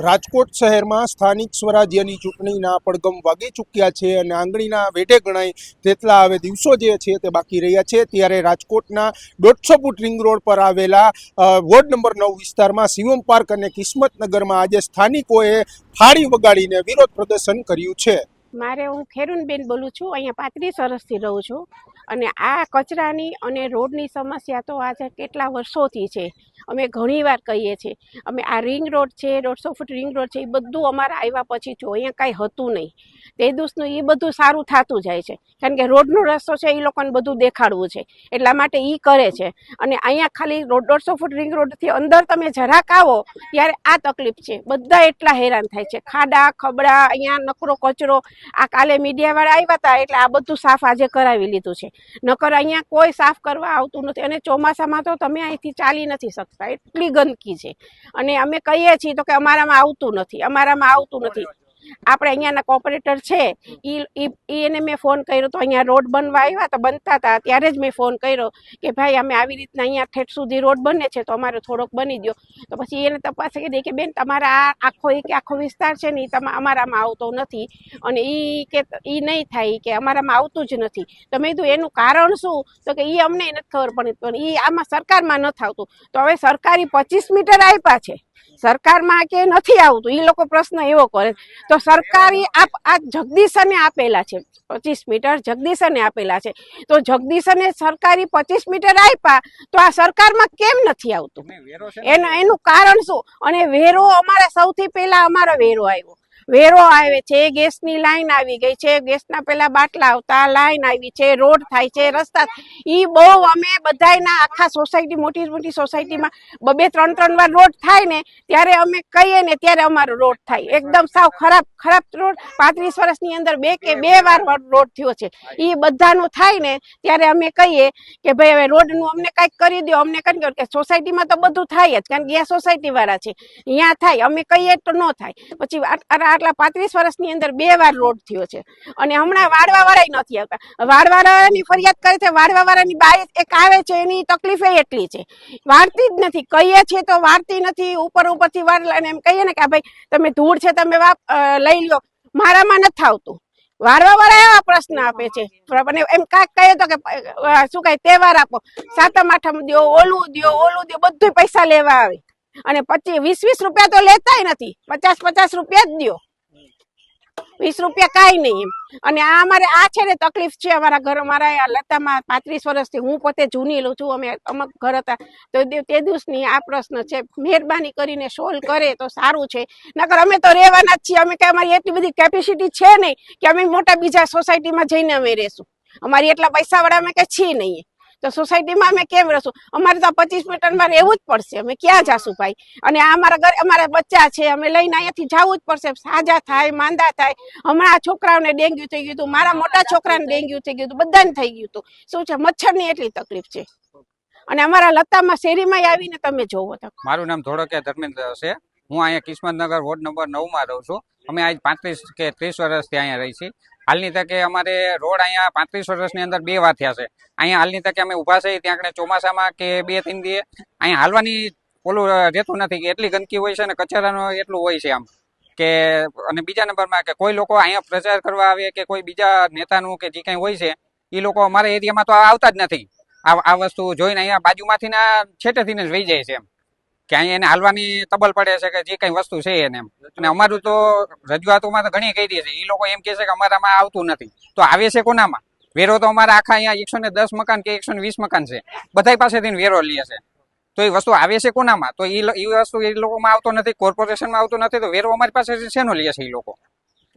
રાજકોટ શહેરમાં સ્થાનિક સ્વરાજ્યની ચૂંટણીના પડઘમ વાગી ચૂક્યા છે અને આંગળીના વેઢે ગણાય તેટલા હવે દિવસો જે છે તે બાકી રહ્યા છે। ત્યારે રાજકોટના 150 ફૂટ રિંગ રોડ પર આવેલા વોર્ડ નંબર 9 વિસ્તારમાં શિવમ પાર્ક અને કિસ્મતનગરમાં આજે સ્થાનિકોએ થાળી વગાડીને વિરોધ પ્રદર્શન કર્યું છે। મારે હું ખેરુનબેન બોલું છું, અહીંયા 35 વર્ષથી રહું છું અને આ કચરાની અને રોડની સમસ્યા તો આજે કેટલા વર્ષોથી છે। અમે ઘણીવાર કહીએ છીએ, અમે આ રિંગ રોડ છે, 150 ફૂટ રિંગ રોડ છે, એ બધું અમારા આવ્યા પછી જો અહીંયા કાંઈ હતું નહીં, તે દિવસનું એ બધું સારું થતું જાય છે, કારણ કે રોડનો રસ્તો છે એ લોકોને બધું દેખાડવું છે, એટલા માટે એ કરે છે। અને અહીંયા ખાલી 150 ફૂટ રિંગ રોડથી અંદર તમે જરાક આવો ત્યારે આ તકલીફ છે, બધા એટલા હેરાન થાય છે, ખાડા ખબડા, અહીંયા નકરો કચરો। આ કાલે મીડિયાવાળા આવ્યા હતા એટલે આ બધું સાફ આજે કરાવી લીધું છે, નકર અહીંયા કોઈ સાફ કરવા આવતું નથી। અને ચોમાસામાં તો તમે અહીંથી ચાલી નથી શકતા, એટલી ગંદકી છે। અને અમે કહીએ છીએ તો કે અમારામાં આવતું નથી, અમારામાં આવતું નથી। આપણે અહીંયાના કોર્પોરેટર છે એને મેં ફોન કર્યો તો અહીંયા રોડ બનવા આવ્યા તો બનતા હતા ત્યારે જ મેં ફોન કર્યો કે ભાઈ અમે આવી રીતના અહીંયા ઠેઠ સુધી રોડ બને છે તો અમારે થોડોક બની દો। તો પછી એને તપાસ કરી કે બેન તમારા આ આખો વિસ્તાર છે ને એ અમારામાં આવતો નથી અને એ કે એ નહીં થાય કે અમારામાં આવતું જ નથી। તો મેં કીધું એનું કારણ શું, તો કે એ અમને નથી ખબર પડી, પણ એ આમાં સરકારમાં નથી આવતું। તો હવે સરકારી 25 મીટર આપ્યા છે, સરકારમાં કે નથી આવતું, એ લોકો પ્રશ્ન એવો કરે તો સરકારી આ જગદીશને આપેલા છે 25 મીટર, જગદીશને આપેલા છે, તો જગદીશને સરકારી 25 મીટર આપ્યા તો આ સરકારમાં કેમ નથી આવતું, એનું કારણ શું? અને વેરો અમારા સૌથી પહેલા અમારો વેરો આવે છે, ગેસની લાઈન આવી ગઈ છે, ગેસના પેલા બાટલા આવતા, લાઈન આવી છે, રોડ થાય છે, રસ્તા, ઈ બહુ અમે બધાયના આખા સોસાયટી મોટી સોસાયટીમાં 2-3 વાર રોડ થાય ને ત્યારે અમે કહીએ ને ત્યારે અમારો રોડ થાય, એકદમ સાવ ખરાબ રોડ। 35 વર્ષની અંદર બે વાર રોડ થયો છે, એ બધાનું થાય ને ત્યારે અમે કહીએ કે ભાઈ હવે રોડનું અમને કંઈક કરી દો, અમને કરી દો, કે સોસાયટીમાં તો બધું થાય જ, કારણ કે આ સોસાયટી વાળા છે, અહીંયા થાય, અમે કહીએ તો ન થાય। પછી આટલા 35 વર્ષની અંદર 2 વાર રોડ થયો છે અને હમણાં વાળવા વાળા નથી આવતા, વાળવા વાળાની ફરિયાદ કરે છે, વાળવા વાળાની બાઈ એક આવે છે એની તકલીફ એટલી છે, વાળતી જ નથી, કહીએ છીએ તો વાળતી નથી, ઉપરથી વાળ લઈને એમ કહીએ ને કે ભાઈ તમે ધૂળ છે તમે લઈ લો, મારામાં નથી આવતું। વાળવા વાળા એવા પ્રશ્ન આપે છે, એમ કાંઈક કહે તો કે શું કહે તહેવાર આપો, 7મ 8મ દો, ઓલું દો, બધું પૈસા લેવા આવે અને 25-20 રૂપિયા તો લેતાય નથી, 50-50 રૂપિયા જ દો, 20 રૂપિયા કાંઈ નહીં એમ। અને આ અમારે આ છે ને તકલીફ છે અમારા ઘર, અમારા લતામાં 35 વર્ષથી, હું પોતે જૂની લઉં છું, અમે અમુક ઘર હતા તો તે દિવસની આ પ્રશ્ન છે, મહેરબાની કરીને સોલ્વ કરે તો સારું છે, નકર અમે તો રહેવાના જ છીએ, અમે કે અમારી એટલી બધી કેપેસિટી છે નહીં કે અમે મોટા બીજા સોસાયટીમાં જઈને અમે રહેશું, અમારી એટલા પૈસાવાળા અમે કે છીએ નહીં, તો સોસાયટીમાં અમે કેમ રહેશું, અમારે તો 25 મીટરમાં રહેવું જ પડશે, અમે ક્યાં જાશું ભાઈ? અને આ અમારા બચ્ચા છે, અમે લઈને અહીંયાથી જવું જ પડશે, સાજા થાય માંદા થાય, હમણાં આ છોકરાઓને ડેન્ગ્યુ થઈ ગયું હતું, મારા મોટા છોકરાને ડેન્ગ્યુ થઈ ગયું હતું, બધાને થઈ ગયું હતું, શું છે મચ્છરની એટલી તકલીફ છે। અને અમારા લતામાં શેરીમાં આવીને તમે જોવો તો મારું નામ ધોળકિયા ધર્મેન્દ્ર છે, હું અહીંયા કિસ્મતનગર વોર્ડ નંબર 9માં રહું છું। અમે આજ 35 કે 30 વર્ષથી અહીંયા રહી છીએ। હાલની તકે અમારે રોડ અહીંયા 35 વર્ષની અંદર 2 વાર થયા છે। અહીંયા હાલની તકે અમે ઊભા છીએ ત્યાં આગળ ચોમાસામાં કે 2-3 દિવસ અહીંયા હાલવાની ઓલું રહેતું નથી, કે એટલી ગંદકી હોય છે ને કચરાનો એટલું હોય છે આમ કે। અને બીજા નંબરમાં કે કોઈ લોકો અહીંયા પ્રચાર કરવા આવે કે કોઈ બીજા નેતાનું કે જે કંઈ હોય છે એ લોકો અમારા એરિયામાં તો આવતા જ નથી, આ વસ્તુ જોઈને અહીંયા બાજુમાંથી ના છેટેથી જ વહી જાય છે એમ, કે અહીંયા એને હાલવાની તબલ પડે છે કે જે કઈ વસ્તુ છે એને એમ। અને અમારું તો રજૂઆતોમાં તો ઘણી કરી છે, એ લોકો એમ કહે છે કે અમારામાં આવતું નથી, તો આવે છે કોનામાં? વેરો તો અમારા આખા અહીંયા 110 મકાન કે 120 મકાન છે, બધા પાસેથી વેરો લે છે, તો એ વસ્તુ આવે છે કોનામાં? તો એ વસ્તુ એ લોકોમાં આવતો નથી, કોર્પોરેશનમાં આવતો નથી, તો વેરો અમારી પાસે શેનો લે છે એ લોકો?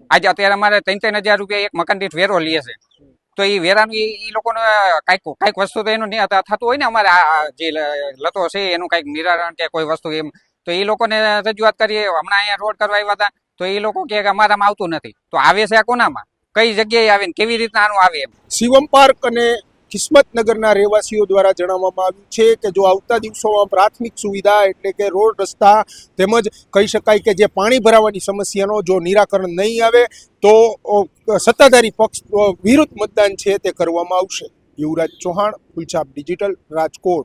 આજે અત્યારે અમારે 3-3 હજાર રૂપિયા એક મકાન દીઠ વેરો લે છે, તો એ વેરાનું એ લોકોને કાંઈક વસ્તુ તો એનું થતું હોય ને, અમારે આ જે લતો છે એનું કાંઈક નિરાકરણ કે કોઈ વસ્તુ એમ, તો એ લોકોને રજૂઆત કરીએ। હમણાં અહીંયા રોડ કરવા આવ્યા હતા તો એ લોકો કહે કે અમારામાં આવતું નથી, તો આવે છે આ કોનામાં? કઈ જગ્યાએ આવે ને કેવી રીતના આનું આવે એમ? શિવમ પાર્ક અને કિસ્મતનગરના રહેવાસીઓ દ્વારા જણાવવામાં આવ્યું છે કે જો આવતા દિવસોમાં પ્રાથમિક સુવિધા એટલે કે રોડ રસ્તા તેમજ કહી શકાય કે જે પાણી ભરાવાની સમસ્યાનો જો નિરાકરણ નહીં આવે તો સત્તાધારી પક્ષ વિરુદ્ધ મતદાન છે તે કરવામાં આવશે। યુવરાજ ચૌહાણ, ફૂલછાપ ડિજિટલ, રાજકોટ।